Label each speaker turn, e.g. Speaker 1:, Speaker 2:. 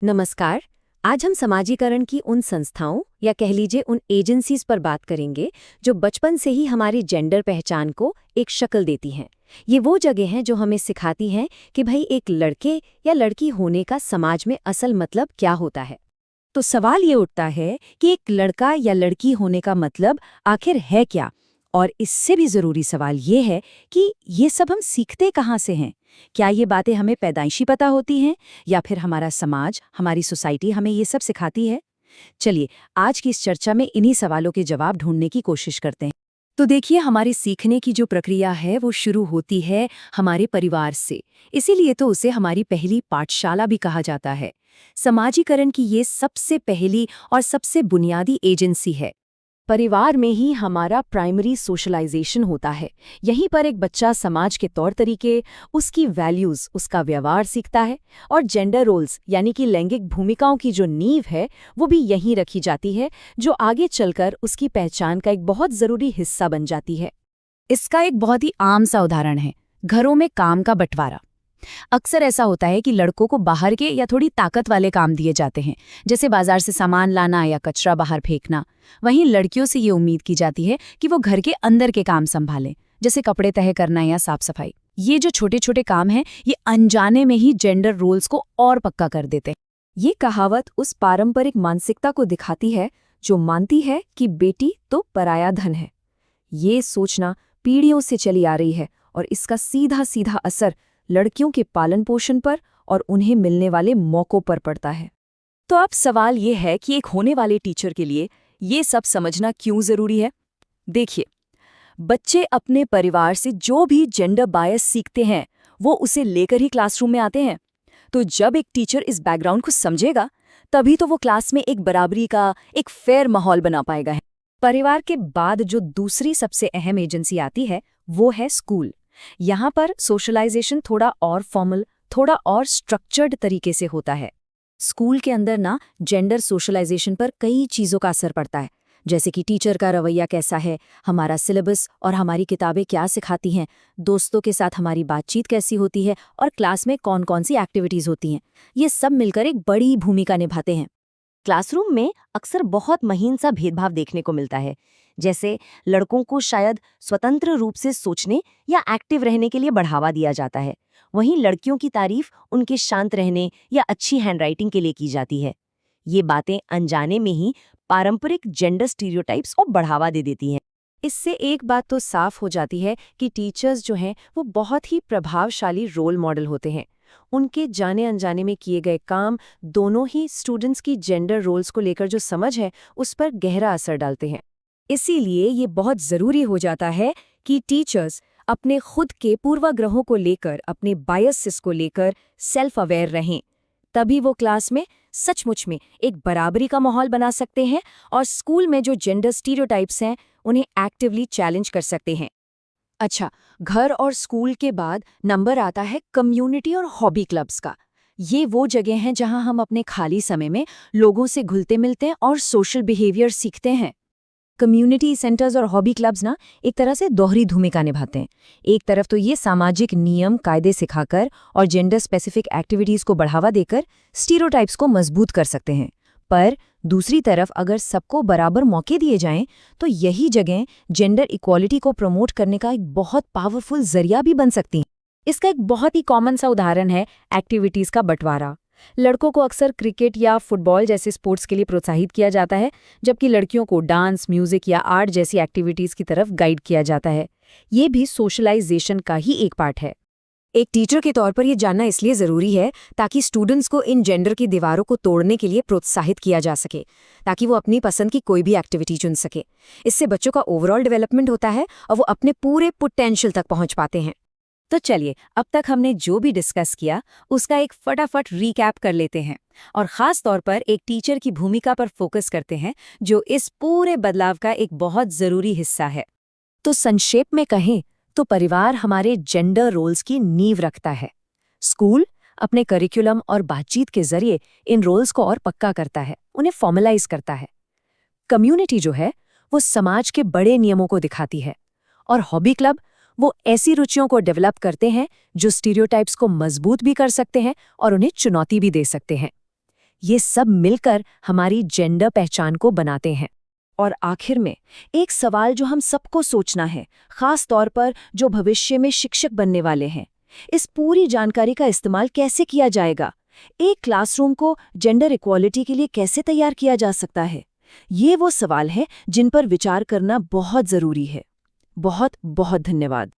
Speaker 1: नमस्कार। आज हम समाजीकरण की उन संस्थाओं या कह लीजिए उन एजेंसीज पर बात करेंगे जो बचपन से ही हमारी जेंडर पहचान को एक शक्ल देती हैं। ये वो जगह हैं जो हमें सिखाती हैं कि भाई एक लड़के या लड़की होने का समाज में असल मतलब क्या होता है। तो सवाल ये उठता है कि एक लड़का या लड़की होने का मतलब आखिर है क्या? और इससे भी ज़रूरी सवाल ये है कि ये सब हम सीखते कहाँ से हैं? क्या ये बातें हमें पैदाइशी पता होती हैं या फिर हमारा समाज, हमारी सोसाइटी हमें ये सब सिखाती है? चलिए, आज की इस चर्चा में इन्हीं सवालों के जवाब ढूंढने की कोशिश करते हैं। तो देखिए, हमारे सीखने की जो प्रक्रिया है वो शुरू होती है हमारे परिवार से। इसीलिए तो उसे हमारी पहली पाठशाला भी कहा जाता है। समाजीकरण की ये सबसे पहली और सबसे बुनियादी एजेंसी है। परिवार में ही हमारा प्राइमरी सोशलाइजेशन होता है। यहीं पर एक बच्चा समाज के तौर तरीके, उसकी वैल्यूज, उसका व्यवहार सीखता है और जेंडर रोल्स यानी कि लैंगिक भूमिकाओं की जो नींव है वो भी यहीं रखी जाती है, जो आगे चलकर उसकी पहचान का एक बहुत जरूरी हिस्सा बन जाती है। इसका एक बहुत ही आम सा उदाहरण है घरों में काम का बंटवारा। अक्सर ऐसा होता है कि लड़कों को बाहर के या थोड़ी ताकत वाले काम दिए जाते हैं, जैसे बाजार से सामान लाना या कचरा बाहर फेंकना। वहीं लड़कियों से ये उम्मीद की जाती है कि वो घर के अंदर के काम संभालें, जैसे कपड़े तह करना या साफ सफाई। ये जो छोटे छोटे काम हैं, ये अनजाने में ही जेंडर रोल्स को और पक्का कर देते हैं। ये कहावत उस पारंपरिक मानसिकता को दिखाती है जो मानती है कि बेटी तो पराया धन है। ये सोचना पीढ़ियों से चली आ रही है और इसका सीधा सीधा असर लड़कियों के पालन पोषण पर और उन्हें मिलने वाले मौकों पर पड़ता है। तो अब सवाल ये है कि एक होने वाले टीचर के लिए ये सब समझना क्यों जरूरी है? देखिए, बच्चे अपने परिवार से जो भी जेंडर बायस सीखते हैं वो उसे लेकर ही क्लासरूम में आते हैं। तो जब एक टीचर इस बैकग्राउंड को समझेगा, तभी तो वो क्लास में एक बराबरी का, एक फेयर माहौल बना पाएगा। परिवार के बाद जो दूसरी सबसे अहम एजेंसी आती है वो है स्कूल। यहाँ पर सोशलाइजेशन थोड़ा और फॉर्मल, थोड़ा और स्ट्रक्चर्ड तरीके से होता है। स्कूल के अंदर ना जेंडर सोशलाइजेशन पर कई चीज़ों का असर पड़ता है, जैसे कि टीचर का रवैया कैसा है, हमारा सिलेबस और हमारी किताबें क्या सिखाती हैं, दोस्तों के साथ हमारी बातचीत कैसी होती है और क्लास में कौन कौन सी एक्टिविटीज़ होती हैं। ये सब मिलकर एक बड़ी भूमिका निभाते हैं। क्लासरूम में अक्सर बहुत महीन सा भेदभाव देखने को मिलता है, जैसे लड़कों को शायद स्वतंत्र रूप से सोचने या एक्टिव रहने के लिए बढ़ावा दिया जाता है, वहीं लड़कियों की तारीफ उनके शांत रहने या अच्छी हैंडराइटिंग के लिए की जाती है। ये बातें अनजाने में ही पारंपरिक जेंडर स्टीरियोटाइप्स को बढ़ावा दे देती हैं। इससे एक बात तो साफ हो जाती है कि टीचर्स जो हैं वो बहुत ही प्रभावशाली रोल मॉडल होते हैं। उनके जाने अनजाने में किए गए काम दोनों ही स्टूडेंट्स की जेंडर रोल्स को लेकर जो समझ है उस पर गहरा असर डालते हैं। इसीलिए ये बहुत ज़रूरी हो जाता है कि टीचर्स अपने खुद के पूर्वाग्रहों को लेकर, अपने बायसेस को लेकर सेल्फ अवेयर रहें। तभी वो क्लास में सचमुच में एक बराबरी का माहौल बना सकते हैं और स्कूल में जो जेंडर स्टीरियोटाइप्स हैं उन्हें एक्टिवली चैलेंज कर सकते हैं। अच्छा, घर और स्कूल के बाद नंबर आता है कम्युनिटी और हॉबी क्लब्स का। ये वो जगह हैं जहां हम अपने खाली समय में लोगों से घुलते मिलते हैं और सोशल बिहेवियर सीखते हैं। कम्युनिटी सेंटर्स और हॉबी क्लब्स ना एक तरह से दोहरी भूमिका निभाते हैं। एक तरफ तो ये सामाजिक नियम कायदे सिखाकर और जेंडर स्पेसिफिक एक्टिविटीज़ को बढ़ावा देकर स्टीरियोटाइप्स को मजबूत कर सकते हैं, पर दूसरी तरफ अगर सबको बराबर मौके दिए जाएं तो यही जगह जेंडर इक्वालिटी को प्रमोट करने का एक बहुत पावरफुल जरिया भी बन सकती हैं। इसका एक बहुत ही कॉमन सा उदाहरण है एक्टिविटीज़ का बंटवारा। लड़कों को अक्सर क्रिकेट या फुटबॉल जैसे स्पोर्ट्स के लिए प्रोत्साहित किया जाता है, जबकि लड़कियों को डांस, म्यूजिक या आर्ट जैसी एक्टिविटीज़ की तरफ गाइड किया जाता है। ये भी सोशलाइजेशन का ही एक पार्ट है। एक टीचर के तौर पर यह जानना इसलिए ज़रूरी है ताकि स्टूडेंट्स को इन जेंडर की दीवारों को तोड़ने के लिए प्रोत्साहित किया जा सके, ताकि वो अपनी पसंद की कोई भी एक्टिविटी चुन सके। इससे बच्चों का ओवरऑल डेवलपमेंट होता है और वो अपने पूरे पोटेंशियल तक पहुंच पाते हैं। तो चलिए, अब तक हमने जो भी डिस्कस किया उसका एक फटाफट रीकैप कर लेते हैं और ख़ास तौर पर एक टीचर की भूमिका पर फोकस करते हैं, जो इस पूरे बदलाव का एक बहुत ज़रूरी हिस्सा है। तो संक्षेप में कहें तो परिवार हमारे जेंडर रोल्स की नींव रखता है। स्कूल अपने करिकुलम और बातचीत के जरिए इन रोल्स को और पक्का करता है, उन्हें फॉर्मलाइज करता है। कम्युनिटी जो है वो समाज के बड़े नियमों को दिखाती है और हॉबी क्लब वो ऐसी रुचियों को डेवलप करते हैं जो स्टीरियोटाइप्स को मजबूत भी कर सकते हैं और उन्हें चुनौती भी दे सकते हैं। ये सब मिलकर हमारी जेंडर पहचान को बनाते हैं। और आखिर में एक सवाल जो हम सबको सोचना है, खास तौर पर जो भविष्य में शिक्षक बनने वाले हैं, इस पूरी जानकारी का इस्तेमाल कैसे किया जाएगा? एक क्लासरूम को जेंडर इक्वालिटी के लिए कैसे तैयार किया जा सकता है? ये वो सवाल हैं जिन पर विचार करना बहुत जरूरी है। बहुत बहुत धन्यवाद।